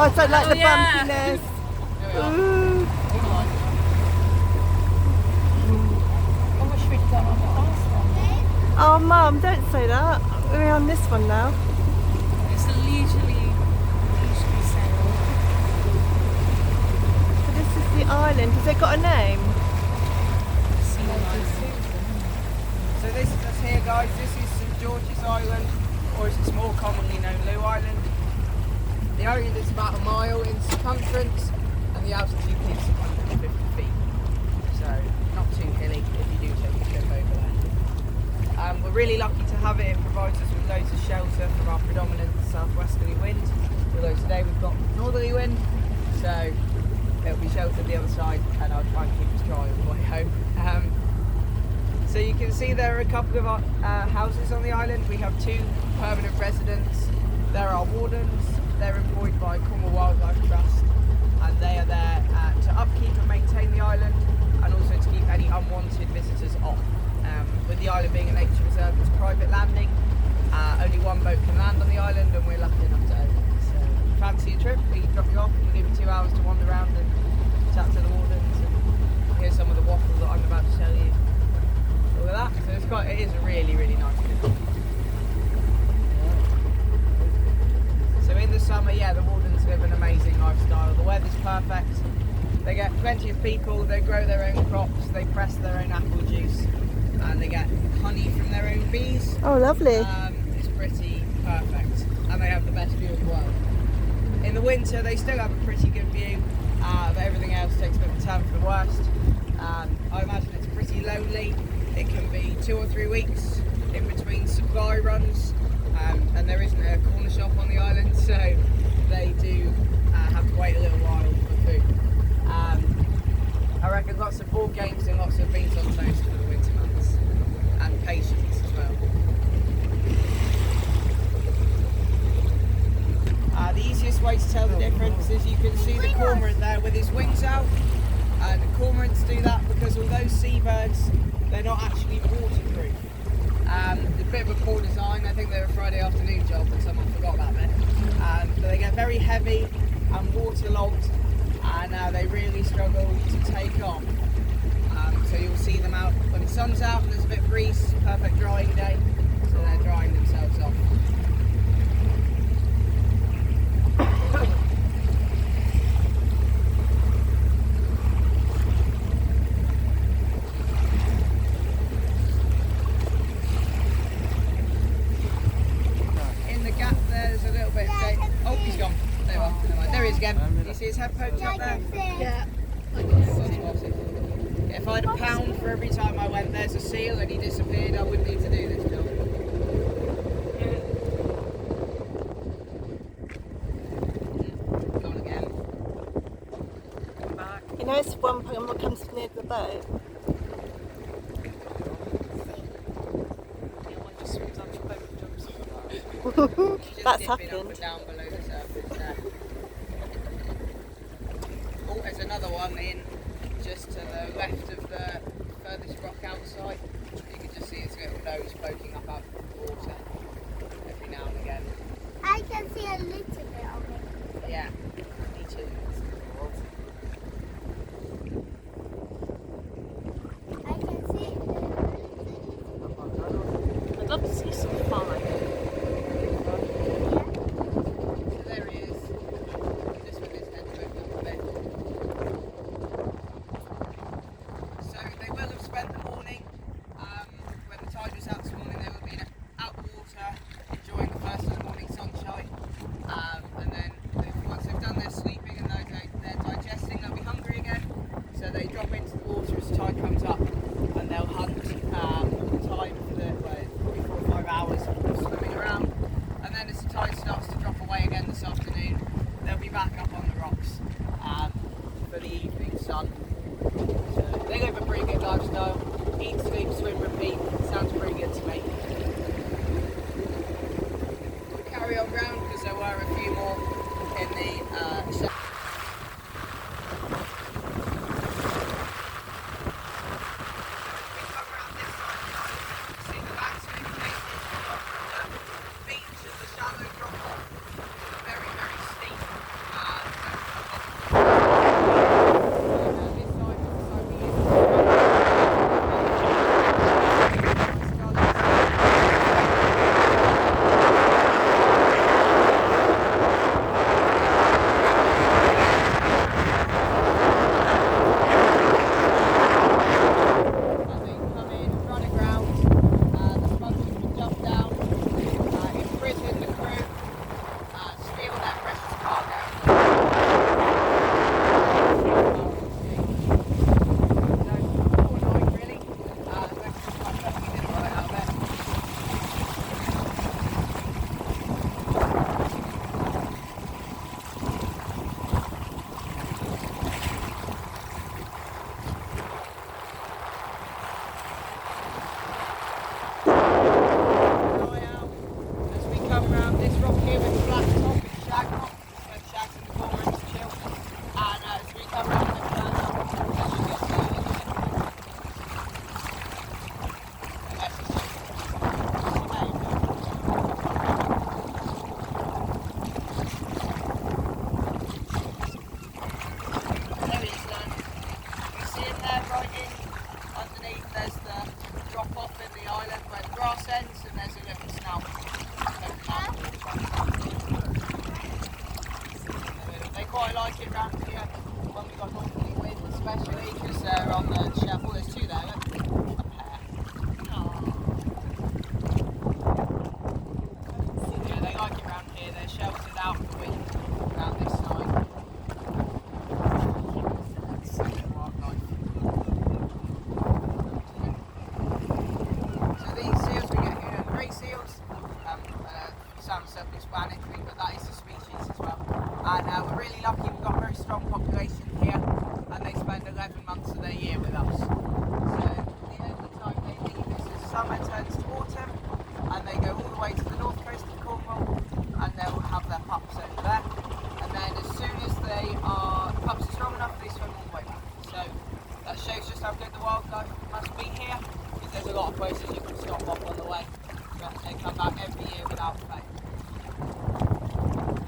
Oh, it's like the bumpiness. Ooh. I wish we'd gone on the last one. Oh, Mum, don't say that. We're on this one now. It's a leisurely sail. So this is the island. Has it got a name? So this is us here, guys. This is St George's Island, or as it's more commonly known, Looe Island. The island is about a mile in circumference, and the altitude keeps 150 feet. So not too hilly if you do take a trip over there. We're really lucky to have it. It provides us with loads of shelter from our predominant southwesterly wind. Although today we've got northerly wind, so it'll be sheltered the other side, and I'll try and keep us dry on the way home. So you can see there are a couple of houses on the island. We have 2 permanent residents. There are wardens. They're employed by Cornwall Wildlife Trust, and they are there to upkeep and maintain the island, and also to keep any unwanted visitors off. With the island being a nature reserve, it's private landing. Only one boat can land on the island, and we're lucky enough to own it. So fancy a trip, we drop you off and give you 2 hours to wander around and chat to the wardens and hear some of the waffle that I'm about to tell you. All of that. So it is a really, really nice trip. So in the summer, the wardens live an amazing lifestyle. The weather's perfect. They get plenty of people. They grow their own crops. They press their own apple juice, and they get honey from their own bees. Oh, lovely. It's pretty perfect, and they have the best view of the world. In the winter, they still have a pretty good view, but everything else takes a bit of a turn for the worst. I imagine it's pretty lonely. It can be 2 or 3 weeks in between supply runs, and there isn't a corner shop on the island, so they do have to wait a little while for food. I reckon lots of board games and lots of beans on toast for the winter months, and patience as well. The easiest way to tell the difference is you can see the cormorant there with his wings out, and cormorants do that because although seabirds, they're not actually waterproof. It's a bit of a poor design. I think they're a Friday afternoon job, but someone forgot about that. But they get very heavy and waterlogged, and they really struggle to take off. So you'll see them out when the sun's out and there's a bit of breeze, perfect drying day, so they're drying themselves off. Oh, he's gone. There you are. There he is again. You see his head poked up there? Yeah. If I had £1 for every time I went, there's a seal, and he disappeared, I wouldn't need to do this job. Gone again. Come back. You know, it's one that comes near the boat. Just swims up your boat and jumps. That's Just happened. dipping up and down below the surface there. Oh, there's another one in just to the left of the furthest rock outside. You can just see its little nose poking up out of the water every now and again. I can see a little bit of it. Yeah, me too. I can see it. I'd love to see some fire. So there he is, just with his head poked up a bit. So they will have spent the morning, when the tide was out this morning, they will be out the water, enjoying the first of the morning sunshine, and then once they've done their sleeping and they're digesting, they'll be hungry again, so they drop into the water as the tide comes up, and they'll hunt tide for probably 4 or 5 hours of swimming around, and then as the tide starts to drop away again this afternoon, they'll be back up on the rocks for the evening sun. So they live a pretty good lifestyle. Eat, sleep, swim, repeat. Sounds pretty good to me. We'll carry on round because there were a few more in the up here with the black top and shag top. So shag's in the corner to chill. And as we come around the corner, as you can see, that's just there he is, then. You see him there right in underneath, there's the drop off in the island where the grass ends, and there's a little snout. They quite like it round here when we got northerly wind, especially because they're on the shelf. Oh, there's two there, look. A pair. Yeah, they like it round here. They're sheltered out of the wind around this side. So these seals we get here are grey seals. Some self-explanatory, but that is a species as well. And we're really lucky, we've got a very strong population here, and they spend 11 months of their year with us. So the only time they leave is as summer turns to autumn, and they go all the way to the north coast of Cornwall, and they'll have their pups over there. And then as soon as the pups are strong enough, they swim all the way back. So that shows just how good the wildlife must be here, because there's a lot of places you can stop off on the way, but they come back every year without fail.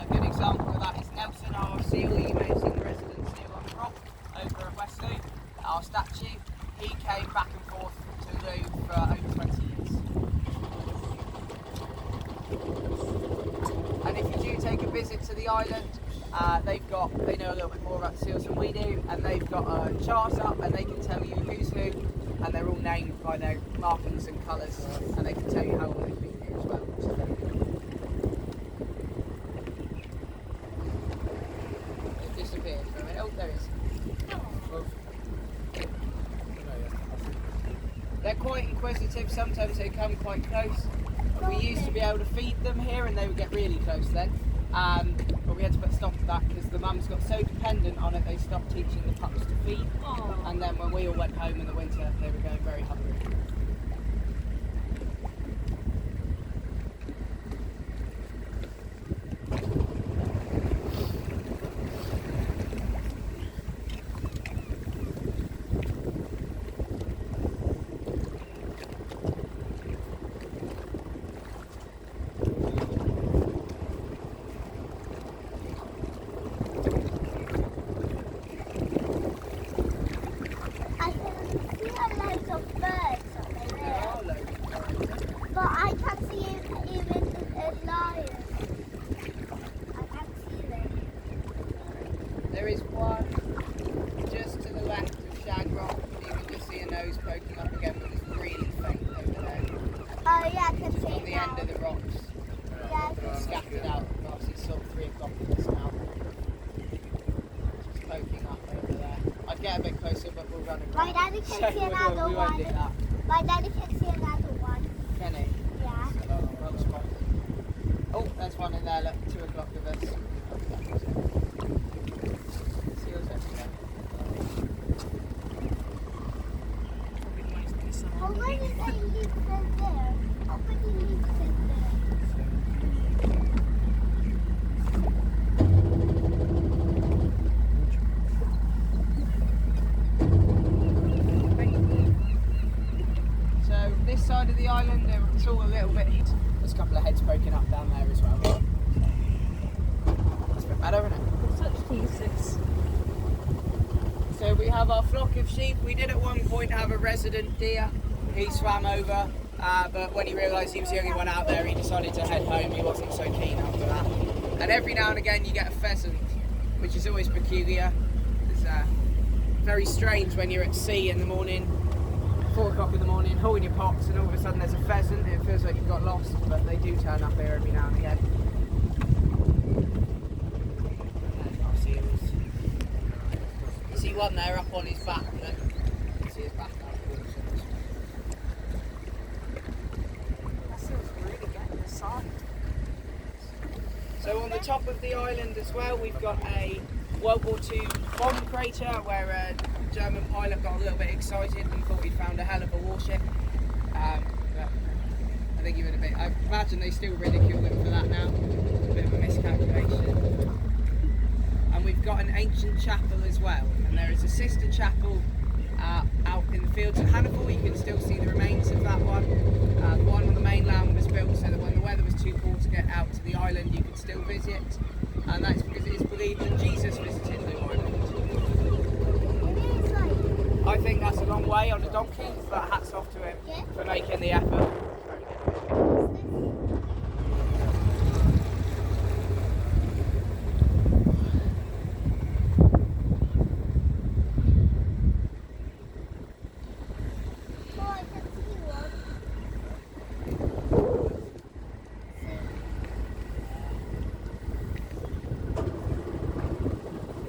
A good example of that is Nelson, our seal. You may have seen the resident seal on the rock over at West Looe, our statue. He came back and forth to Looe for over 20 years. And if you do take a visit to the island, they know a little bit more about seals than we do, and they've got a chart up and they can tell you who's who, and they're all named by their markings and colours, and they can tell you how long they've been here as well. So they've disappeared for a minute. Oh, there he is. They're quite inquisitive, sometimes they come quite close. We used to be able to feed them here and they would get really close then. But we had to put a stop to that because the mums got so dependent on it they stopped teaching the pups to feed. Aww. And then when we all went home in the winter they were going very hungry. There is one just to the left of Shag Rock. You can just see a nose poking up again, but it's really faint over there. Oh yeah, I can just see on the now. end of the rocks. Yeah, It's scattered out. Obviously it's sort of 3 o'clock in this now. Just poking up over there. I'd get a bit closer, but we'll run across. My daddy can see another we won't do one. that. My daddy can see another one. Can he? Yeah. Well spotted. Oh, there's one in there, look, 2 o'clock with us. Seals everywhere. How many leaves are there? How many leaves are there? So this side of the island, it's all a little bit. There's a couple of heads poking up down there as well. That's a bit better, isn't it? Such pieces. So we have our flock of sheep. We did at one point have a resident deer. He swam over, but when he realised he was the only one out there, he decided to head home. He wasn't so keen after that. And every now and again you get a pheasant, which is always peculiar. It's very strange when you're at sea in the morning, 4 o'clock in the morning, holding your pots, and all of a sudden there's a pheasant. It feels like you've got lost, but they do turn up here every now and again. There's our seals. You see one there up on his back, look. You can see his back out. That seal's really getting the sun. So on the top of the island as well, we've got a World War II bomb crater where a German pilot got a little bit excited and thought he'd found a hell of a warship. But I think he would have been. I imagine they still ridicule him for that now. ancient chapel as well, and there is a sister chapel out in the fields of Hannibal. You can still see the remains of that one. The one on the mainland was built so that when the weather was too cold to get out to the island, you could still visit, and that's because it is believed that Jesus visited Looe Island. It is like, I think that's a long way on a donkey, so hats off to him for making the effort. oh, I can see one.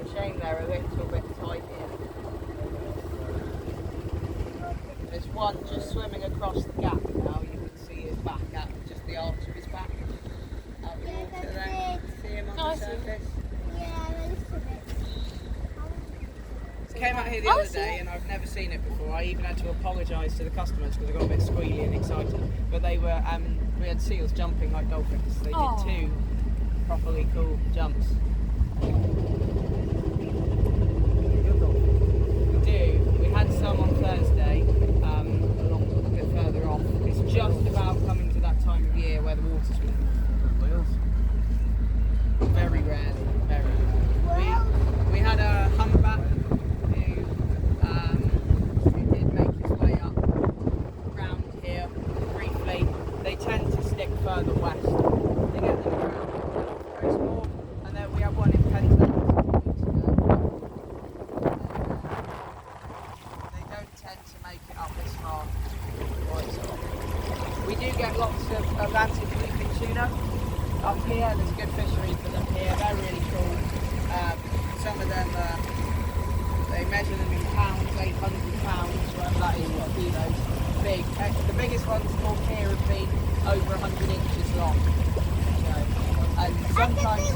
It's a shame they're a little bit tight here. There's one just swimming across the gap now. You can see his back out, just the arch of his back out the Yeah, water that's there. it. See him on Oh, I the see. surface? Yeah, a little bit. Came out here the other day and I've never seen it before. I even had to apologise to the customers because I got a bit squealy and excited. But they were, we had seals jumping like dolphins. They Aw. did 2 properly cool jumps. We do. We had some on Thursday, a little bit further off. It's just about coming to that time of year where the water's moving on the wheels. Very rarely, very rarely. We had a humpback who did make his way up around here briefly. They tend to stick further west. They get them around very small. And then we have one in Penton. They don't tend to make it up this far quite so often. We do get lots of Atlantic leafing tuna up here. There's good fishery for them here. They're really cool. Some of them, they measure them in pounds, 800 pounds, whatever that is, what kilos. Big. The biggest ones caught here have been over 100 inches long. You know, and I can sometimes see